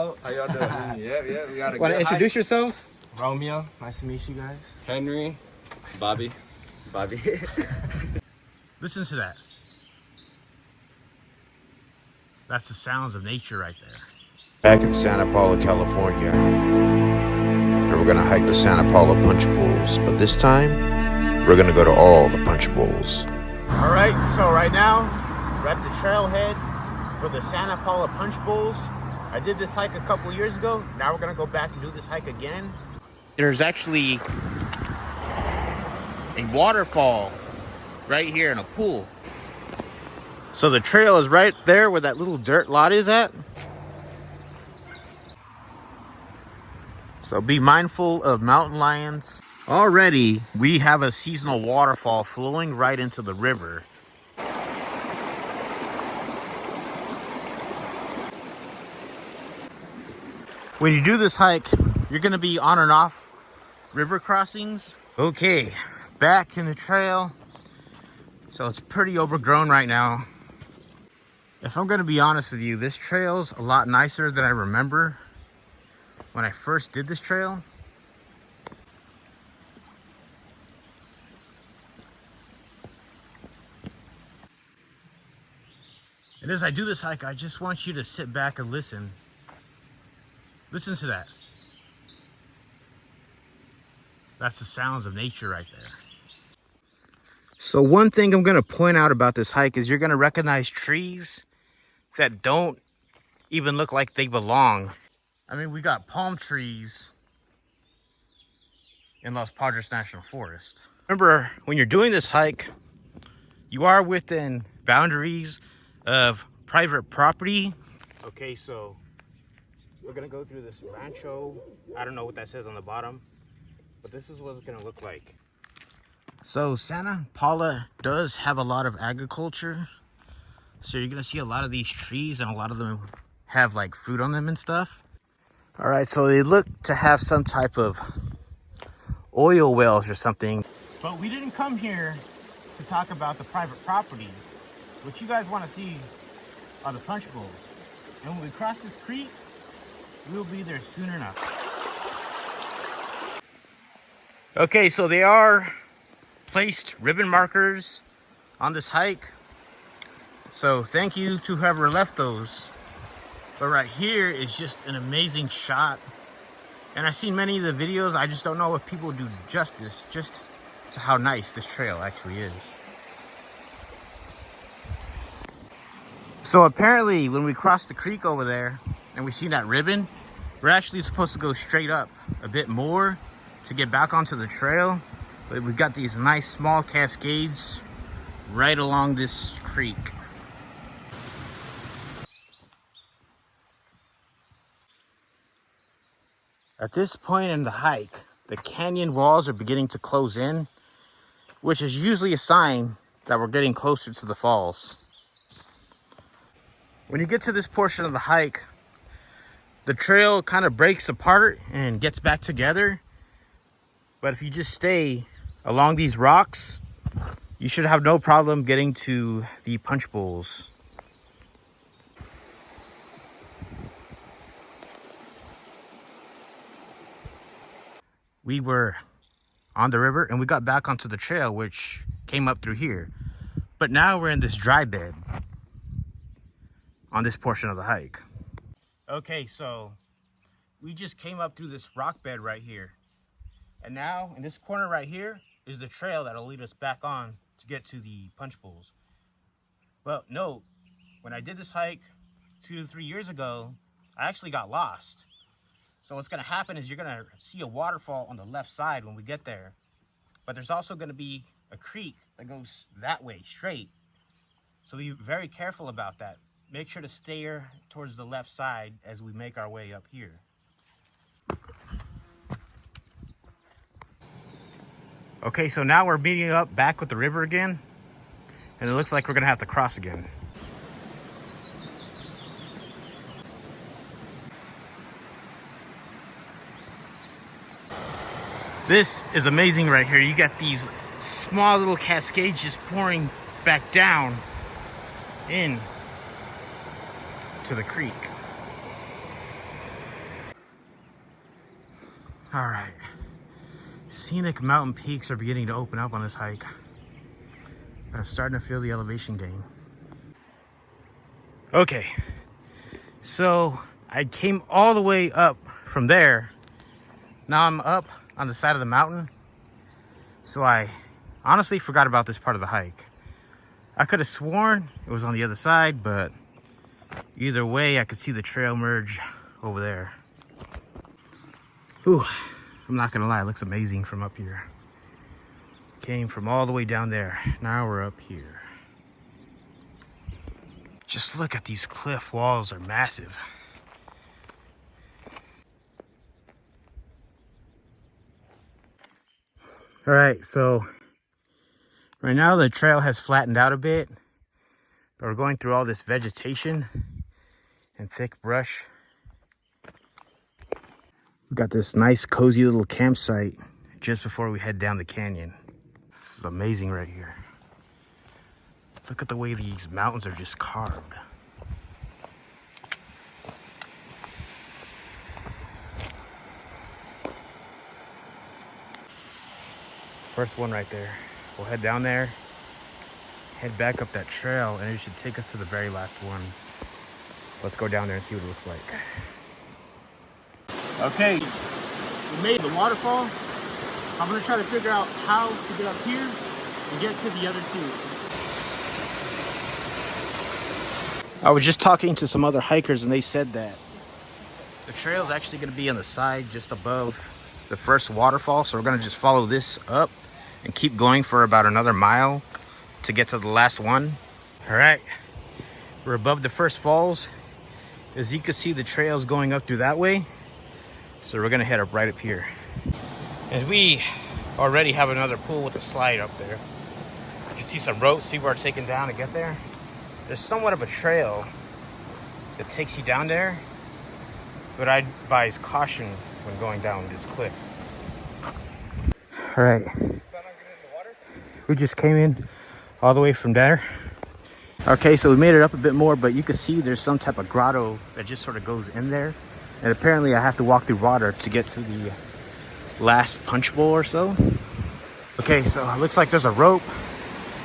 out. How y'all doing? Yeah, we got a Want to good introduce hike. yourselves? Romeo, nice to meet you guys. Henry. Bobby. Listen to that. That's the sounds of nature right there. Back in Santa Paula, California, and we're gonna hike the Santa Paula Punchbowls, but this time we're gonna go to all the Punchbowls. All right, so right now we're at the trailhead for the Santa Paula Punchbowls. I did this hike a couple years ago. Now we're gonna go back and do this hike again. There's actually a waterfall right here in a pool. So the trail is right there where that little dirt lot is at. So be mindful of mountain lions. Already, we have a seasonal waterfall flowing right into the river. When you do this hike, you're gonna be on and off river crossings. Okay, back in the trail. So it's pretty overgrown right now. If I'm gonna be honest with you, this trail's a lot nicer than I remember when I first did this trail. And as I do this hike, I just want you to sit back and listen. Listen to that. That's the sounds of nature right there. So one thing I'm gonna point out about this hike is you're gonna recognize trees that don't even look like they belong. I mean, we got palm trees in Los Padres National Forest. Remember, when you're doing this hike, you are within boundaries of private property. Okay, so we're gonna go through this rancho. I don't know what that says on the bottom, but this is what it's gonna look like. So Santa Paula does have a lot of agriculture. So you're gonna see a lot of these trees, and a lot of them have like fruit on them and stuff. All right, so they look to have some type of oil wells or something. But we didn't come here to talk about the private property. What you guys want to see are the Punchbowls. And when we cross this creek, we'll be there soon enough. Okay, so they are placed ribbon markers on this hike. So thank you to whoever left those. But right here is just an amazing shot. And I've seen many of the videos. I just don't know if people do justice just to how nice this trail actually is. So apparently when we cross the creek over there and we see that ribbon, we're actually supposed to go straight up a bit more to get back onto the trail. But we've got these nice small cascades right along this creek. At this point in the hike, the canyon walls are beginning to close in, which is usually a sign that we're getting closer to the falls. When you get to this portion of the hike, the trail kind of breaks apart and gets back together. But if you just stay along these rocks, you should have no problem getting to the Punchbowls. We were on the river and we got back onto the trail, which came up through here. But now we're in this dry bed on this portion of the hike. Okay, so we just came up through this rock bed right here. And now in this corner right here is the trail that'll lead us back on to get to the Punchbowls. But note, when I did this hike 2 to 3 years ago, I actually got lost. So what's gonna happen is you're gonna see a waterfall on the left side when we get there. But there's also gonna be a creek that goes that way, straight. So be very careful about that. Make sure to steer towards the left side as we make our way up here. Okay, so now we're meeting up back with the river again. And it looks like we're gonna have to cross again. This is amazing right here. You got these small little cascades just pouring back down in to the creek. All right. Scenic mountain peaks are beginning to open up on this hike. I'm starting to feel the elevation gain. Okay. So I came all the way up from there. Now I'm up on the side of the mountain. So I honestly forgot about this part of the hike. I could have sworn it was on the other side, but either way, I could see the trail merge over there. Ooh, I'm not gonna lie, it looks amazing from up here. Came from all the way down there. Now we're up here. Just look at these cliff walls, are massive. All right, so right now the trail has flattened out a bit, but we're going through all this vegetation and thick brush. We got this nice cozy little campsite just before we head down the canyon. This is amazing right here. Look at the way these mountains are just carved. First one right there. We'll head down there, head back up that trail, and it should take us to the very last one. Let's go down there and see what it looks like. Okay, we made the waterfall. I'm gonna try to figure out how to get up here and get to the other two. I was just talking to some other hikers and they said that the trail is actually gonna be on the side just above the first waterfall. So we're gonna just follow this up and keep going for about another mile to get to the last one. All right, we're above the first falls. As you can see, the trail's going up through that way. So we're gonna head up right up here. And we already have another pool with a slide up there. You can see some ropes people are taking down to get there. There's somewhat of a trail that takes you down there, but I advise caution when going down this cliff. All right. We just came in all the way from there. Okay, so we made it up a bit more, but you can see there's some type of grotto that just sort of goes in there. And apparently I have to walk through water to get to the last punch bowl or so. Okay, so it looks like there's a rope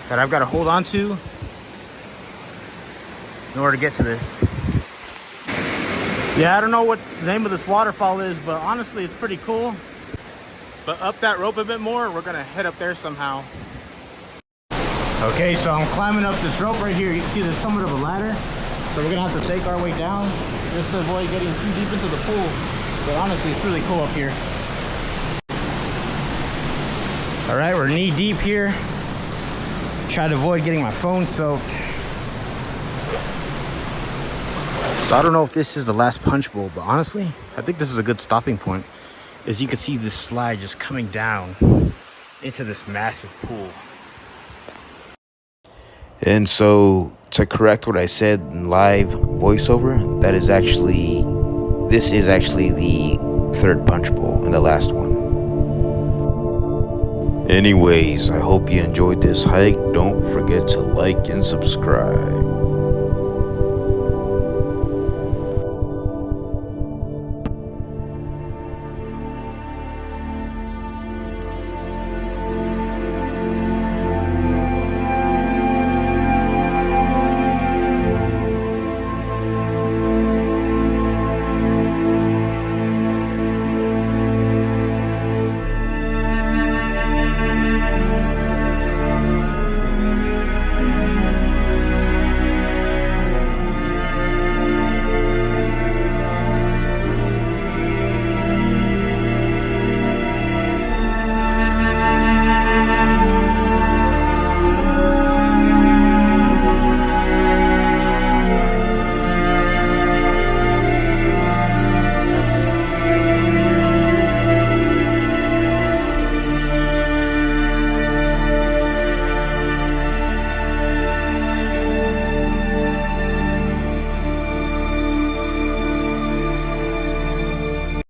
that I've got to hold on to in order to get to this. Yeah, I don't know what the name of this waterfall is, but honestly, it's pretty cool. But up that rope a bit more, we're gonna head up there somehow. Okay, so I'm climbing up this rope right here. You can see there's somewhat of a ladder. So we're gonna have to take our way down just to avoid getting too deep into the pool. But honestly, it's really cool up here. All right, we're knee deep here. Try to avoid getting my phone soaked. So I don't know if this is the last punch bowl, but honestly, I think this is a good stopping point. As you can see this slide just coming down into this massive pool. And so, to correct what I said in live voiceover, this is actually the third punch bowl and the last one. Anyways, I hope you enjoyed this hike. Don't forget to like and subscribe.